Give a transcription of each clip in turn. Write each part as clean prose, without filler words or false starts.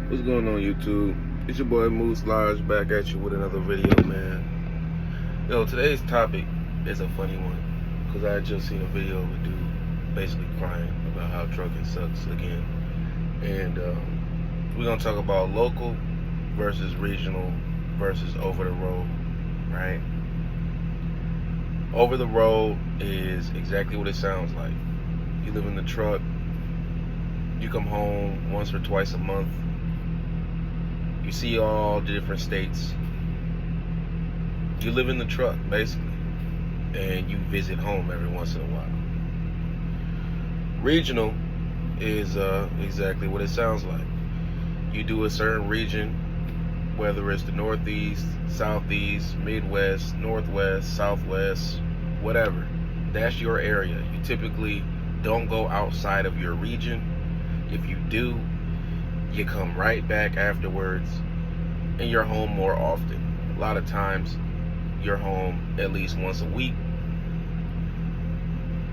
What's going on, YouTube? It's your boy Moose Lodge back at you with another video, man. Today's topic is a funny one because I had just seen a video of a dude basically crying about how trucking sucks again. And we're going to talk about local versus regional versus over the road, right? Over the road is exactly what it sounds like. You live in the truck, you come home once or twice a month. You see all the different states. You live in the truck, basically, and you visit home every once in a while. Regional is exactly what it sounds like. You do a certain region, whether it's the Northeast, Southeast, Midwest, Northwest, Southwest, whatever. That's your area. You typically don't go outside of your region. If you do, you come right back afterwards, and you're home more often. A lot of times you're home at least once a week,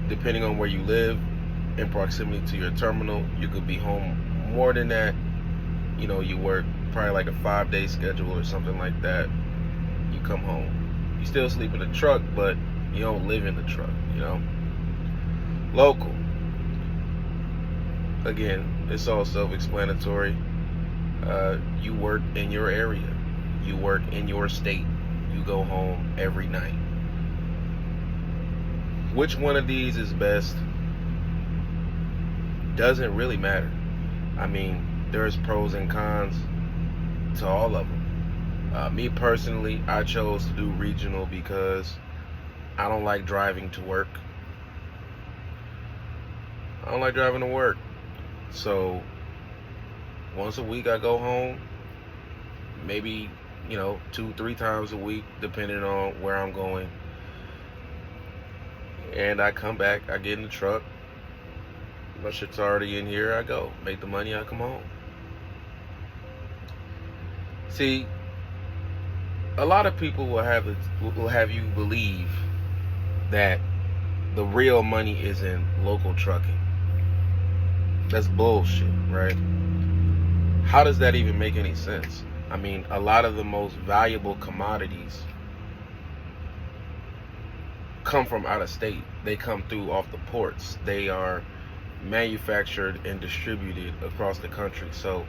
depending on where you live. In proximity to your terminal, you could be home more than that. You work probably like a 5-day schedule or something like that. You come home, you still sleep in the truck, but you don't live in the truck. Local, again, it's all self-explanatory. You work in your area, you work in your state, you go home every night. Which one of these is best doesn't really matter. There's pros and cons to all of them. Me personally, I chose to do regional because I don't like driving to work. So once a week I go home, maybe 2-3 times a week, depending on where I'm going. And I come back, I get in the truck, my shit's already in here, I go, make the money, I come home. See, a lot of people will have you believe that the real money is in local trucking. That's bullshit, right? How does that even make any sense? A lot of the most valuable commodities come from out of state. They come through off the ports. They are manufactured and distributed across the country. So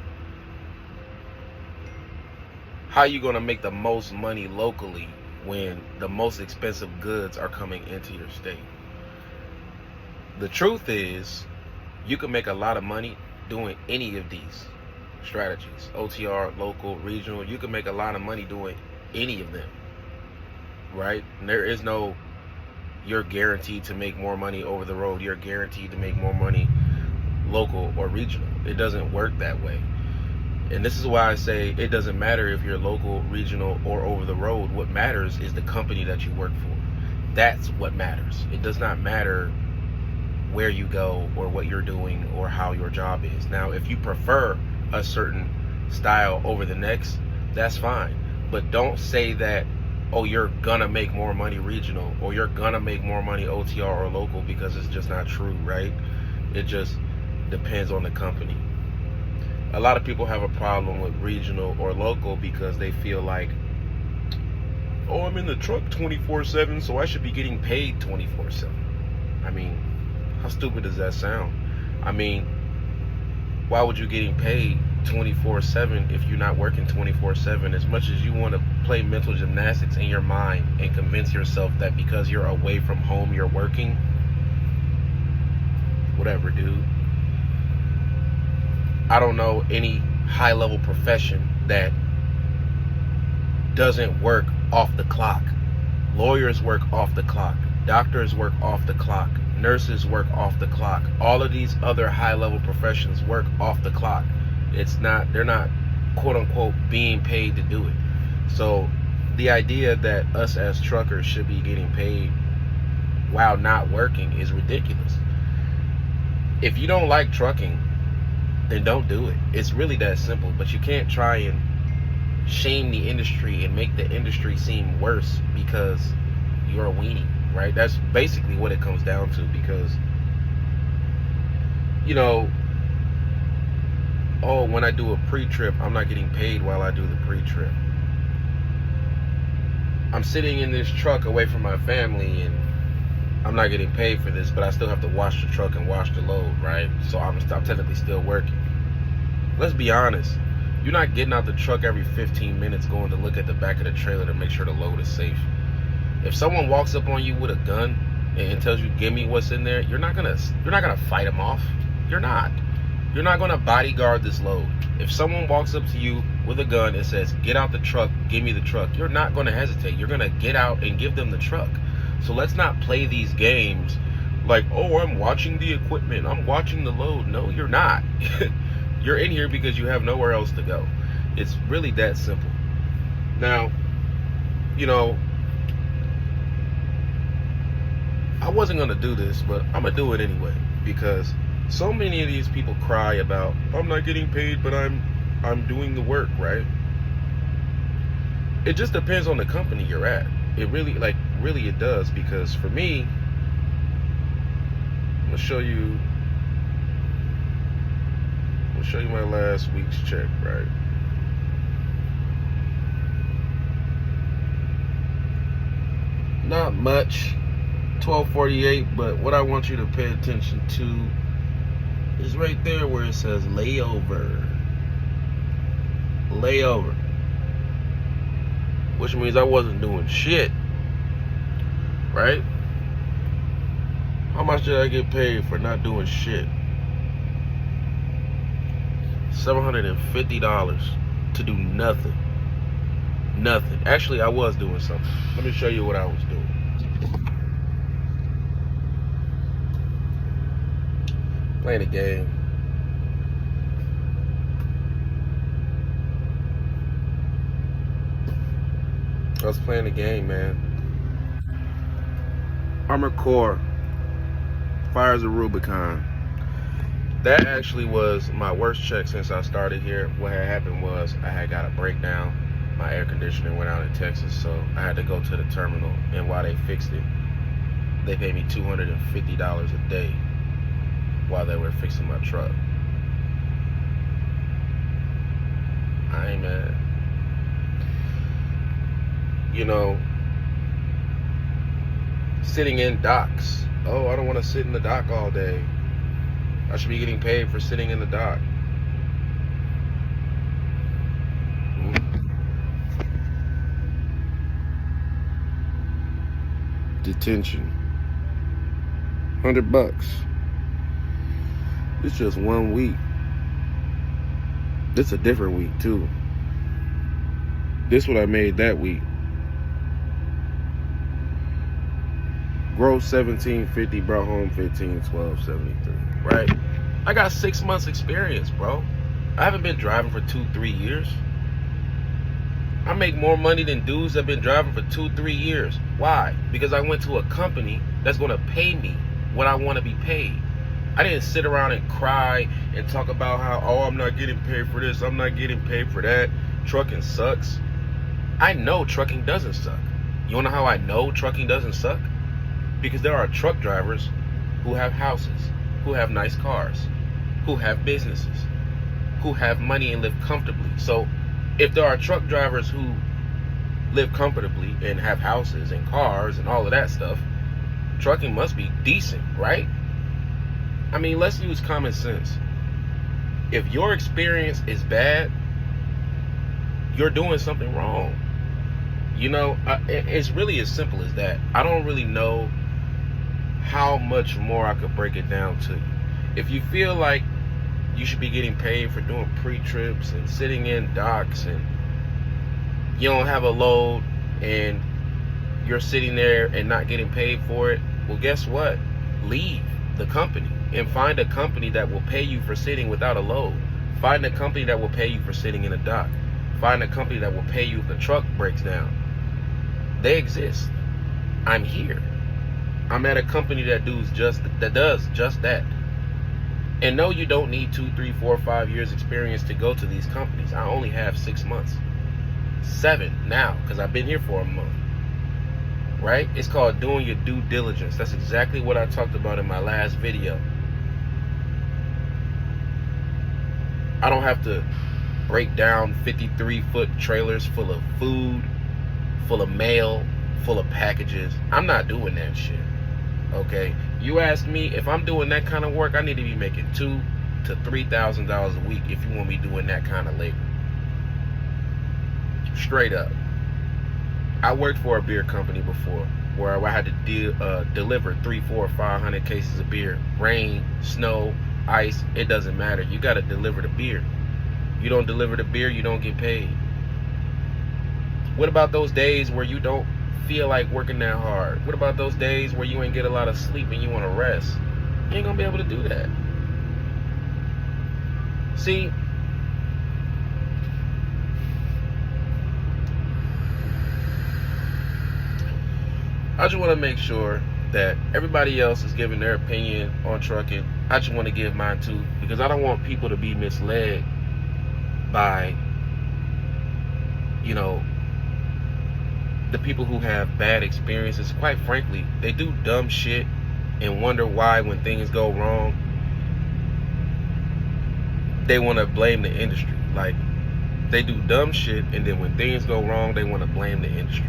how are you going to make the most money locally when the most expensive goods are coming into your state? The truth is, you can make a lot of money doing any of these strategies. OTR, local, regional. You can make a lot of money doing any of them, right? And there is no, you're guaranteed to make more money over the road, you're guaranteed to make more money local or regional. It doesn't work that way. And this is why I say it doesn't matter if you're local, regional, or over the road. What matters is the company that you work for. That's what matters. It does not matter where you go or what you're doing or how your job is. Now, if you prefer a certain style over the next, that's fine. But don't say that, oh, you're gonna make more money regional or you're gonna make more money OTR or local, because it's just not true, right? It just depends on the company. A lot of people have a problem with regional or local because they feel like, oh, I'm in the truck 24/7, so I should be getting paid 24/7. How stupid does that sound? Why would you getting paid 24/7 if you're not working 24/7? As much as you want to play mental gymnastics in your mind and convince yourself that because you're away from home you're working, whatever, dude. I don't know any high-level profession that doesn't work off the clock. Lawyers work off the clock. Doctors work off the clock. Nurses work off the clock. All of these other high-level professions work off the clock. They're not quote-unquote being paid to do it. So the idea that us as truckers should be getting paid while not working is ridiculous. If you don't like trucking, then don't do it. It's really that simple. But you can't try and shame the industry and make the industry seem worse because you're a weenie, right? That's basically what it comes down to, because oh, when I do a pre-trip, I'm not getting paid while I do the pre-trip. I'm sitting in this truck away from my family and I'm not getting paid for this, but I still have to wash the truck and wash the load, right? So I'm technically still working. Let's be honest. You're not getting out the truck every 15 minutes going to look at the back of the trailer to make sure the load is safe. If someone walks up on you with a gun and tells you, give me what's in there, you're not gonna fight them off. You're not gonna bodyguard this load. If someone walks up to you with a gun and says, get out the truck, give me the truck, you're not gonna hesitate. You're gonna get out and give them the truck. So let's not play these games like, oh, I'm watching the equipment, I'm watching the load. No, you're not. You're in here because you have nowhere else to go. It's really that simple. Now, you know, I wasn't gonna do this, but I'm gonna do it anyway, because so many of these people cry about, I'm not getting paid, but I'm doing the work, right? It just depends on the company you're at. It really it does, because for me, I'm gonna show you my last week's check, right? Not much, $12.48, but what I want you to pay attention to is right there where it says layover, which means I wasn't doing shit, right? How much did I get paid for not doing shit? $750 to do nothing. Actually, I was doing something. Let me show you what I was doing. Playing a game. I was playing a game, man. Armored Core, Fires of Rubicon. That actually was my worst check since I started here. What had happened was I had got a breakdown. My air conditioning went out in Texas, so I had to go to the terminal. And while they fixed it, they paid me $250 a day while they were fixing my truck. I ain't mad. You know, sitting in docks. Oh, I don't want to sit in the dock all day. I should be getting paid for sitting in the dock. Detention. $100. It's just 1 week. It's a different week too. This what I made that week. Gross $17.50, brought home $15,12.73. Right? I got 6 months experience, bro. I haven't been driving for 2-3 years. I make more money than dudes that have been driving for 2-3 years. Why? Because I went to a company that's gonna pay me what I want to be paid. I didn't sit around and cry and talk about how, oh, I'm not getting paid for this, I'm not getting paid for that. Trucking sucks. I know trucking doesn't suck. You wanna know how I know trucking doesn't suck? Because there are truck drivers who have houses, who have nice cars, who have businesses, who have money and live comfortably. So if there are truck drivers who live comfortably and have houses and cars and all of that stuff, trucking must be decent, right? I mean, let's use common sense. If your experience is bad, you're doing something wrong. You know, it's really as simple as that. I don't really know how much more I could break it down to you. If you feel like you should be getting paid for doing pre-trips and sitting in docks and you don't have a load and you're sitting there and not getting paid for it, well, guess what? Leave the company and find a company that will pay you for sitting without a load. Find a company that will pay you for sitting in a dock. Find a company that will pay you if the truck breaks down. They exist. I'm here. I'm at a company that does just that. And no, you don't need 2, 3, 4, 5 years experience to go to these companies. I only have 6 months. 7 now, because I've been here for a month. Right? It's called doing your due diligence. That's exactly what I talked about in my last video. I don't have to break down 53-foot trailers full of food, full of mail, full of packages. I'm not doing that shit. Okay? You ask me, if I'm doing that kind of work, I need to be making $2,000 to $3,000 a week if you want me doing that kind of labor. Straight up. I worked for a beer company before where I had to deliver 300, 400, 500 cases of beer. Rain, snow, ice, it doesn't matter. You got to deliver the beer. You don't deliver the beer, you don't get paid. What about those days where you don't feel like working that hard? What about those days where you ain't get a lot of sleep and you want to rest? You ain't gonna be able to do that. See, I just want to make sure that everybody else is giving their opinion on trucking. I just want to give mine too, because I don't want people to be misled by, you know, the people who have bad experiences. Quite frankly, they do dumb shit and wonder why when things go wrong, they want to blame the industry. Like, they do dumb shit, and then when things go wrong, they want to blame the industry.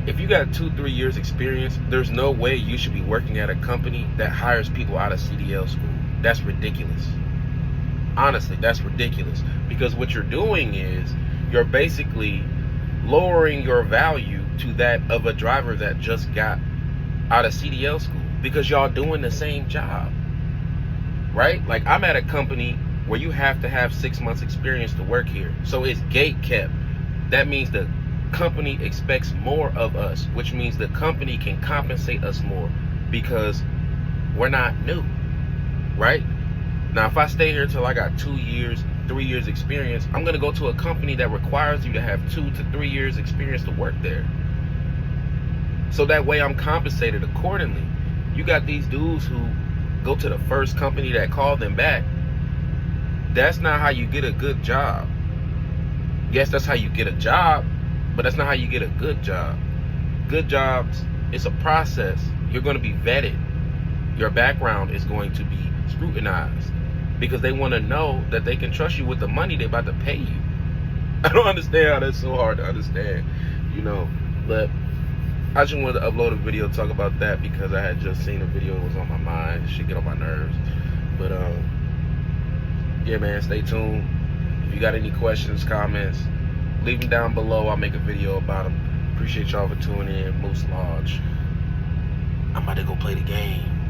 If you got 2-3 years experience, there's no way you should be working at a company that hires people out of CDL school. That's ridiculous. Honestly, that's ridiculous. Because what you're doing is you're basically lowering your value to that of a driver that just got out of CDL school, because y'all doing the same job, right? Like, I'm at a company where you have to have 6 months experience to work here. So it's gate kept. That means the company expects more of us, which means the company can compensate us more because we're not new, right? Now, if I stay here till I got 2 years, 3 years experience, I'm gonna go to a company that requires you to have 2 to 3 years experience to work there. So that way I'm compensated accordingly. You got these dudes who go to the first company that called them back. That's not how you get a good job. Yes, that's how you get a job, but that's not how you get a good job. Good jobs, it's a process. You're going to be vetted. Your background is going to be scrutinized because they want to know that they can trust you with the money they're about to pay you. I don't understand how that's so hard to understand, you know. But I just wanted to upload a video to talk about that because I had just seen a video. It was on my mind. It should get on my nerves. But yeah, man, stay tuned. If you got any questions, comments, leave them down below. I'll make a video about them. Appreciate y'all for tuning in. Moose Lodge. I'm about to go play the game.